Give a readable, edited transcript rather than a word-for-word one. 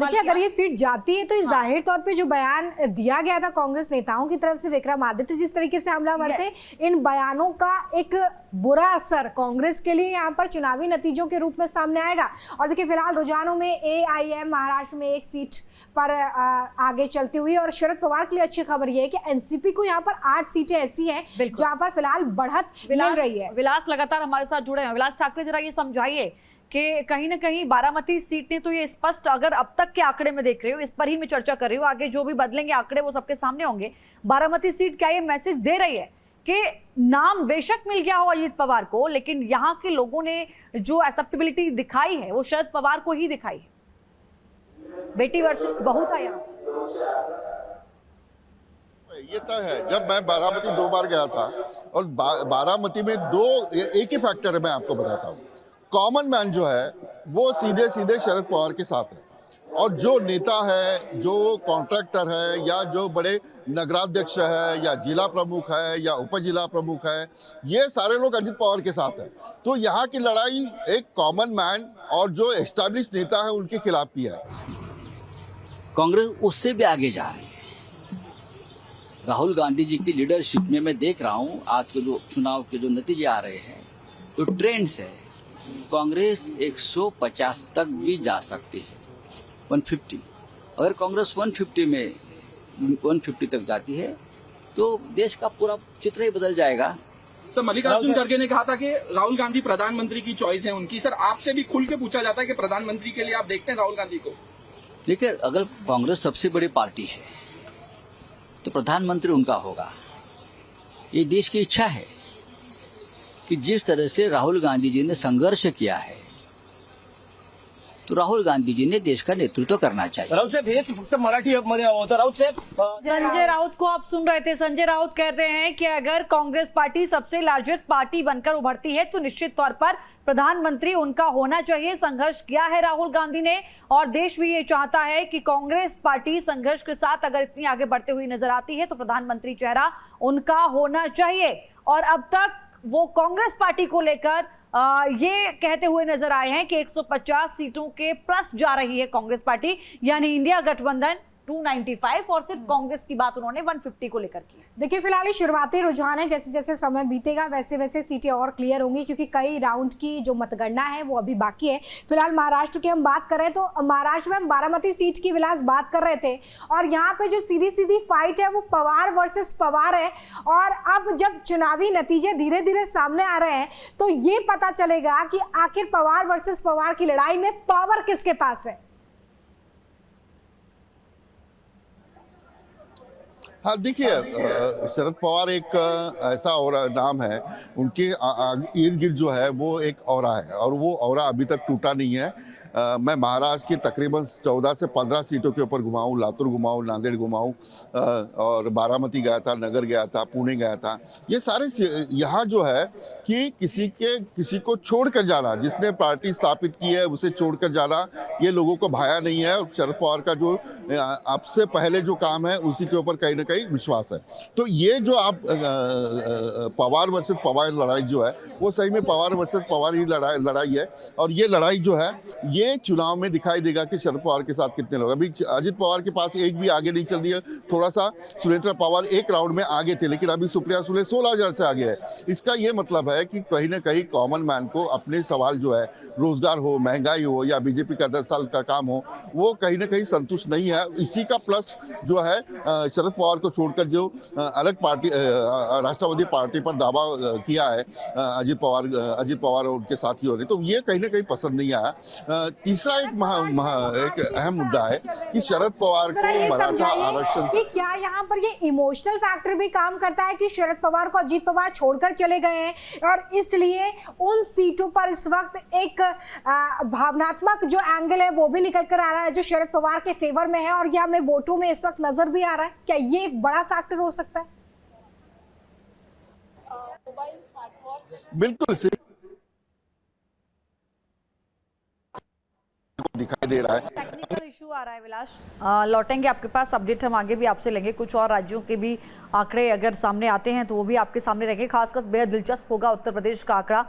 इस्तेमाल देखिए, किया। अगर ये सीट जाती है तो ये जाहिर तौर पे जो बयान दिया गया था कांग्रेस नेताओं की तरफ से, विक्रमादित्य जिस तरीके से हमलावर थे, इन बयानों का एक बुरा असर कांग्रेस के लिए यहाँ पर चुनावी नतीजों के रूप में सामने आएगा। और देखिए, फिलहाल रुझानों में AIM महाराष्ट्र में एक सीट पर आगे चलती हुई, और शरद पवार के लिए अच्छी खबर यह है कि एनसीपी को यहाँ पर 8 सीटें ऐसी हैं जहां पर फिलहाल बढ़त मिल रही है। विलास लगातार हमारे साथ जुड़े हैं। विलास ठाकरे, जरा ये समझाइए कि कहीं ना कहीं बारामती सीट ने तो ये स्पष्ट, अगर अब तक के आंकड़े में देख रहे हो, इस पर ही मैं चर्चा कर रही हूँ, आगे जो भी बदलेंगे आंकड़े वो सबके सामने होंगे, बारामती सीट क्या ये मैसेज दे रही है कि नाम बेशक मिल गया हो अजीत पवार को, लेकिन यहाँ के लोगों ने जो एक्सेप्टेबिलिटी दिखाई है वो शरद पवार को ही दिखाई है? बेटी वर्सेस बहू था यहाँ। ये तय है। जब मैं बारामती 2 बार गया था, और बारामती में एक ही फैक्टर है, मैं आपको बताता हूँ। कॉमन मैन जो है वो सीधे सीधे शरद पवार के साथ है, और जो नेता है, जो कॉन्ट्रैक्टर है, या जो बड़े नगराध्यक्ष है, या जिला प्रमुख है, या उप जिला प्रमुख है, ये सारे लोग अजित पवार के साथ हैं। तो यहाँ की लड़ाई एक कॉमन मैन और जो एस्टैब्लिश नेता है उनके खिलाफ की है। कांग्रेस उससे भी आगे जा रही है। राहुल गांधी जी की लीडरशिप में मैं देख रहा हूँ आज के जो चुनाव के जो नतीजे आ रहे हैं, तो ट्रेंड्स है, कांग्रेस 150 तक भी जा सकती है, 150। अगर कांग्रेस 150 तक जाती है तो देश का पूरा चित्र ही बदल जाएगा। सर, मल्लिकार्जुन खड़गे ने कहा था कि राहुल गांधी प्रधानमंत्री की चॉइस है उनकी। सर, आपसे भी खुल के पूछा जाता है कि प्रधानमंत्री के लिए आप देखते हैं राहुल गांधी को? देखिए, अगर कांग्रेस सबसे बड़ी पार्टी है तो प्रधानमंत्री उनका होगा। ये देश की इच्छा है कि जिस तरह से राहुल गांधी जी ने संघर्ष किया है, तो राहुल गांधी जी ने देश का नेतृत्व करना चाहिए। राउत साहेब, हेच फक्त मराठी मध्ये हवं होतं। राउत साहेब, संजय राउत को आप सुन रहे थे। संजय राउत कहते हैं कि अगर कांग्रेस पार्टी सबसे लार्जेस्ट पार्टी बनकर उभरती है तो निश्चित तौर पर प्रधानमंत्री उनका होना चाहिए। संघर्ष किया है राहुल गांधी ने, और देश भी ये चाहता है कि कांग्रेस पार्टी संघर्ष के साथ अगर इतनी आगे बढ़ते हुई नजर आती है तो प्रधानमंत्री चेहरा उनका होना चाहिए। और अब तक वो कांग्रेस पार्टी को लेकर ये कहते हुए नजर आए हैं कि 150 सीटों के प्लस जा रही है कांग्रेस पार्टी, यानी इंडिया गठबंधन 295, और सिर्फ कांग्रेस की बात उन्होंने 150 को लेकर की। देखिए, फिलहाल ये शुरुआती रुझान है, जैसे जैसे समय बीतेगा वैसे वैसे सीटें और क्लियर होंगी, क्योंकि कई राउंड की जो मतगणना है वो अभी बाकी है। फिलहाल महाराष्ट्र की हम बात कर रहे हैं, तो महाराष्ट्र में हम बारामती सीट की विलास बात कर रहे थे, और यहाँ पे जो सीधी सीधी फाइट है वो पवार वर्सेस पवार है। और अब जब चुनावी नतीजे धीरे धीरे सामने आ रहे हैं तो ये पता चलेगा कि आखिर पवार वर्सेस पवार की लड़ाई में पावर किसके पास है। हाँ, देखिए, शरद पवार एक ऐसा और नाम है, उनके इर्द गिर्द जो है वो एक औरा है, और वो औरा अभी तक टूटा नहीं है। मैं महाराष्ट्र की तकरीबन 14 से 15 सीटों के ऊपर घुमाऊँ, लातूर घुमाऊँ, नांदेड़ घुमाऊँ, और बारामती गया था, नगर गया था, पुणे गया था। ये सारे यहाँ जो है कि किसी को छोड़ कर जाना, जिसने पार्टी स्थापित की है उसे छोड़ कर जाना, ये लोगों को भाया नहीं है। और शरद पवार का जो अब से पहले जो काम है उसी के ऊपर कहीं ना कहीं विश्वास है। तो ये जो आप पवार वर्सेस पवार लड़ाई जो है वो सही में पवार वर्सेस पवार ही लड़ाई है। और ये लड़ाई जो है ये चुनाव में दिखाई देगा कि शरद पवार के साथ कितने लोग। अभी अजित पवार के पास एक भी आगे नहीं चल रही है, थोड़ा सा सुनेत्रा पवार एक राउंड में आगे थे, लेकिन अभी सुप्रिया सुले 16,000 से आगे है। इसका ये मतलब है कि कहीं ना कहीं कॉमन मैन को अपने सवाल जो है, रोजगार हो, महंगाई हो, या बीजेपी का 10 साल का काम हो, वो कहीं ना कहीं संतुष्ट नहीं है। इसी का प्लस जो है शरद पवार को छोड़कर जो अलग पार्टी राष्ट्रवादी पार्टी पर दावा किया है अजित पवार और उनके साथियों ने, तो ये कहीं ना कहीं पसंद नहीं आया। तीसरा एक अहम मुद्दा है कि शरद पवार को मराठा आरक्षण कि क्या यहाँ पर ये इमोशनल फैक्टर भी काम करता है कि शरद पवार को अजीत पवार छोड़कर चले गए हैं, और इसलिए उन सीटों पर इस वक्त एक भावनात्मक जो एंगल है वो भी निकल कर आ रहा है जो शरद पवार के फेवर में है, और यह हमें वोटों में इस वक्त नजर भी आ रहा है। क्या ये एक बड़ा फैक्टर हो सकता है? बिल्कुल दिखाई दे रहा है। टेक्निकल इशू आ रहा है विलास, लौटेंगे आपके पास, अपडेट हम आगे भी आपसे लेंगे। कुछ और राज्यों के भी आंकड़े अगर सामने आते हैं तो वो भी आपके सामने रहेंगे। खासकर बेहद दिलचस्प होगा उत्तर प्रदेश का आंकड़ा।